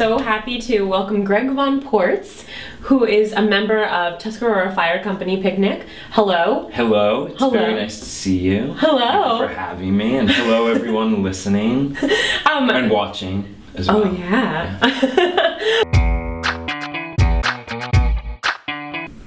so happy to welcome Greg von Portz, who is a member of Tuscarora Fire Company Picnic. Hello. Hello. It's very nice to see you. Hello. Thank you for having me, and hello everyone listening and watching as well. Oh yeah.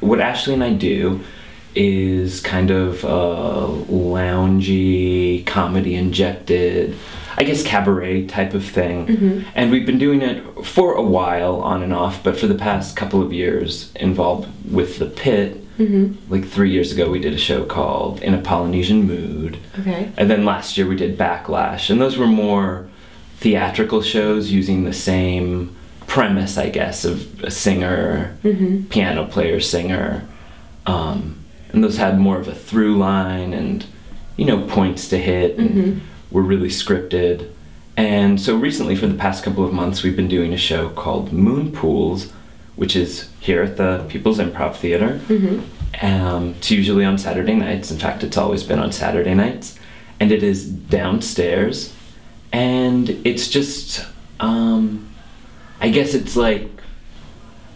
What Ashley and I do is kind of a loungy, comedy injected, I guess cabaret type of thing. And we've been doing it for a while on and off, but for the past couple of years involved with the Pit. Like 3 years ago we did a show called In a Polynesian Mood. Okay. And then last year we did Backlash, and those were more theatrical shows using the same premise, I guess, of a singer, piano player, singer. And those had more of a through line and, you know, points to hit and were really scripted. And so recently, for the past couple of months, we've been doing a show called Moon Pools, which is here at the People's Improv Theater. It's usually on Saturday nights. In fact, it's always been on Saturday nights. And it is downstairs. And it's just, I guess it's like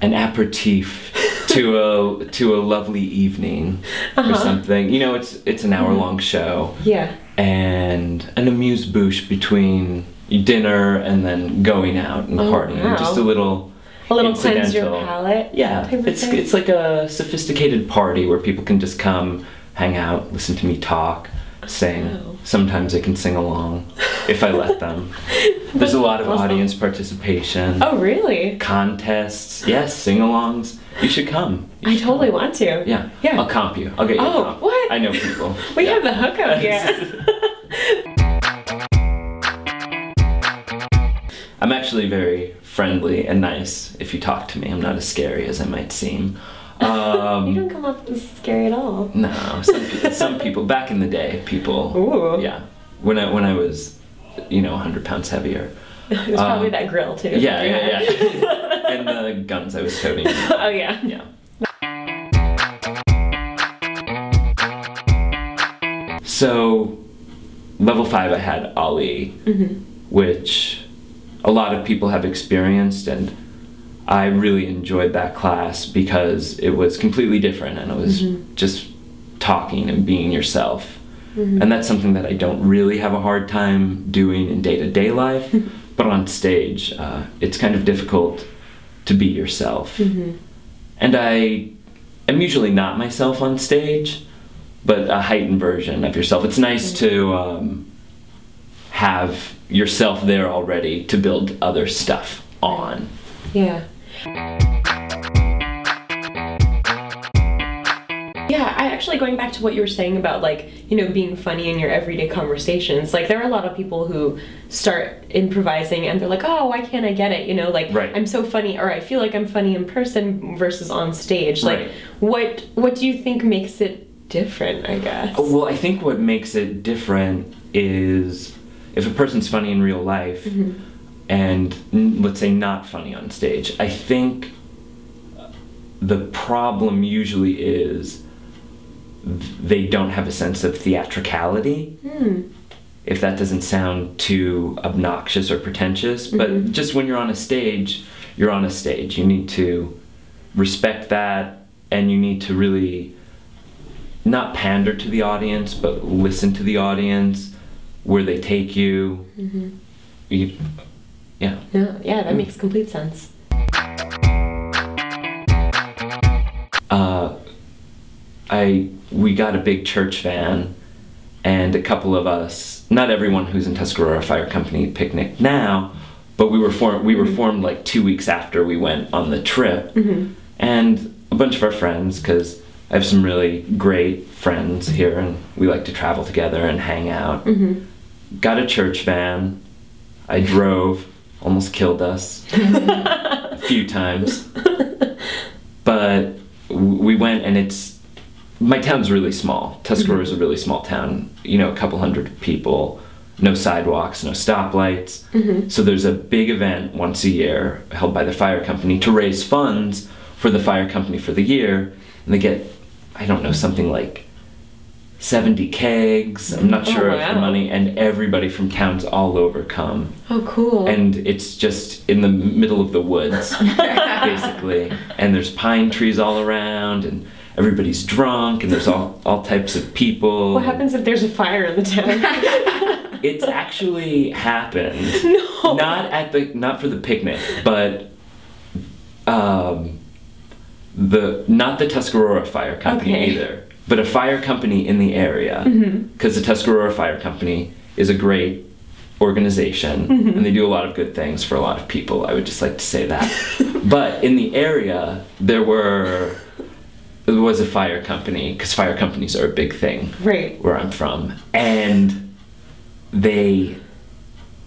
an aperitif to a lovely evening or something. You know, it's an hour-long show. Yeah. And an amuse-bouche between dinner and then going out and partying. Wow. Just a little cleanse your palate. Yeah, it's like a sophisticated party where people can just come, hang out, listen to me talk, sing. Wow. Sometimes they can sing along if I let them. There's a lot of audience participation. Oh, really? Contests, yes, sing-alongs. You should come. I totally want to. Yeah. Yeah. I'll comp you. I'll get you a comp. What? I know people. We have the hookup here. I'm actually very friendly and nice if you talk to me. I'm not as scary as I might seem. You don't come off as scary at all. No, some people back in the day, people. Ooh. Yeah. When I was, 100 pounds heavier. It was probably that grill too. Yeah. And the guns I was toting. Oh yeah. Yeah. So, level 5 I had Ali, which a lot of people have experienced, and I really enjoyed that class because it was completely different and it was just talking and being yourself. And that's something that I don't really have a hard time doing in day-to-day life, but on stage, it's kind of difficult to be yourself. And I am usually not myself on stage, but a heightened version of yourself. It's nice to have yourself there already to build other stuff on. Yeah. Yeah, actually going back to what you were saying about being funny in your everyday conversations, there are a lot of people who start improvising and they're like, oh, why can't I get it? Right. I'm so funny, or I feel like I'm funny in person versus on stage. Right. What do you think makes it different, I guess? Well, I think what makes it different is if a person's funny in real life and let's say not funny on stage, I think the problem usually is they don't have a sense of theatricality. If that doesn't sound too obnoxious or pretentious, but just when you're on a stage, you're on a stage. You need to respect that, and you need to really not pander to the audience, but listen to the audience, where they take you. Yeah, that makes complete sense. We got a big church van, and a couple of us, not everyone who's in Tuscarora Fire Company Picnic now, but we were formed like 2 weeks after we went on the trip, and a bunch of our friends, because I have some really great friends here and we like to travel together and hang out, got a church van. I drove, almost killed us a few times, but we went, and my town's really small. Tuscarora is a really small town, a couple hundred people, no sidewalks, no stoplights. So there's a big event once a year held by the fire company to raise funds for the fire company for the year, and they get, I don't know, something like 70 kegs. I'm not sure of wow. the money, and everybody from towns all over come. Oh, cool. And it's just in the middle of the woods, basically. And there's pine trees all around, and everybody's drunk, and there's all types of people. What happens if there's a fire in the town? It's actually happened. No. Not for the picnic, but not the Tuscarora Fire Company either, but a fire company in the area, because the Tuscarora Fire Company is a great organization, and they do a lot of good things for a lot of people. I would just like to say that. But in the area, there was a fire company, because fire companies are a big thing where I'm from, and they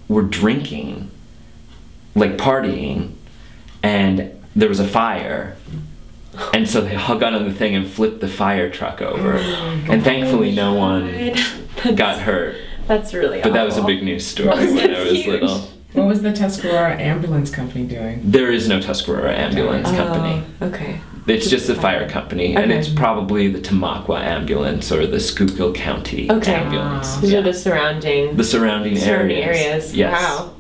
were drinking, like partying, and there was a fire, and so they hung on the thing and flipped the fire truck over, and thankfully no one got hurt. That's really But awful. that was a big news story when I was huge. little. What was the Tuscarora ambulance company doing? There is no Tuscarora ambulance company. Okay. It's just the fire company, and it's probably the Tamaqua ambulance or the Schuylkill County ambulance. These are the surrounding areas. Yes. Wow.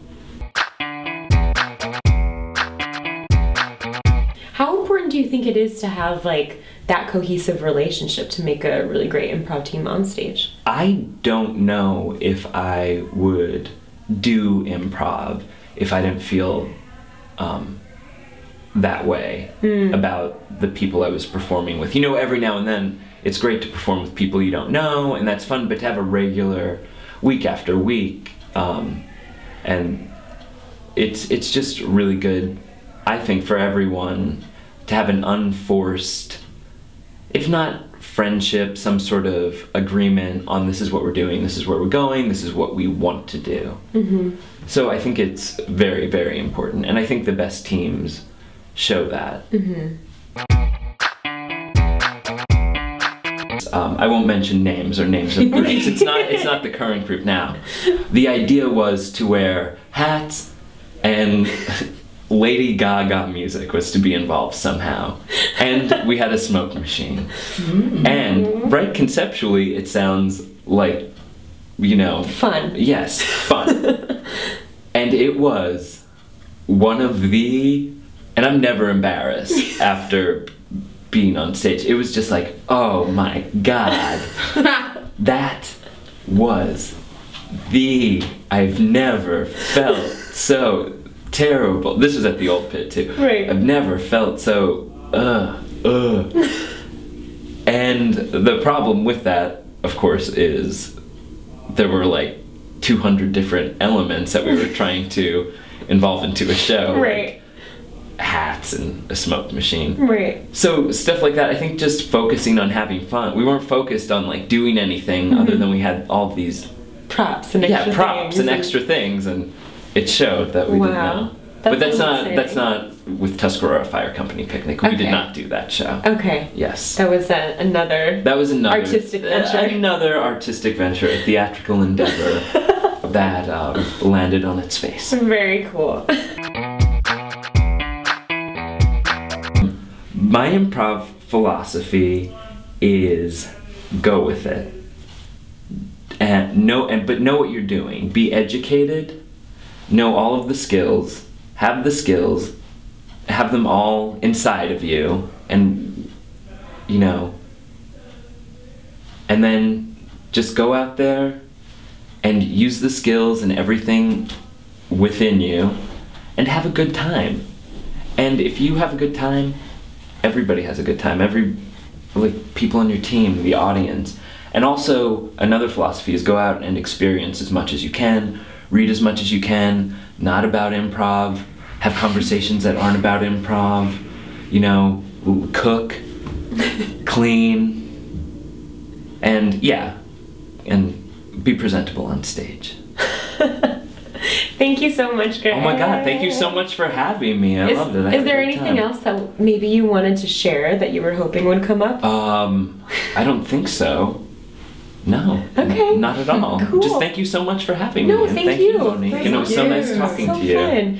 How important do you think it is to have like that cohesive relationship to make a really great improv team on stage? I don't know if I would do improv if I didn't feel that way about the people I was performing with. You know, every now and then it's great to perform with people you don't know, and that's fun, but to have a regular week after week, and it's just really good, I think, for everyone to have an unforced, if not friendship, some sort of agreement on this is what we're doing, this is where we're going, this is what we want to do. So I think it's very, very important, and I think the best teams show that. I won't mention names or names of groups. It's not the current group now. The idea was to wear hats, and Lady Gaga music was to be involved somehow, and we had a smoke machine. And right conceptually, it sounds like, you know, Fun. Yes, fun. And it was one of the, and I'm never embarrassed after being on stage. It was just like, oh my God, that was I've never felt so terrible. This was at the old pit too. Right. I've never felt so, And the problem with that, of course, is there were like 200 different elements that we were trying to involve into a show. Right. Like hats and a smoke machine. Right. So stuff like that, I think just focusing on having fun. We weren't focused on like doing anything other than we had all these Props and extra props things and extra things, and it showed that we didn't know. But that's not with Tuscarora Fire Company Picnic. We did not do that show. Okay. Yes. That was another artistic venture. Another artistic venture, a theatrical endeavor that landed on its face. Very cool. My improv philosophy is go with it. But know what you're doing. Be educated, know all of the skills, have them all inside of you, and you know, and then just go out there and use the skills and everything within you and have a good time. And if you have a good time, everybody has a good time. People on your team, the audience. And also, another philosophy is go out and experience as much as you can, read as much as you can, not about improv, have conversations that aren't about improv, you know, cook, clean, and be presentable on stage. Thank you so much, Greg. Oh my God, thank you so much for having me. I loved it. Is there anything else that maybe you wanted to share that you were hoping would come up? I don't think so. No. Okay. Not at all. Cool. Just thank you so much for having me. No, And thank you. Monique. And it was so nice talking to you. Fun.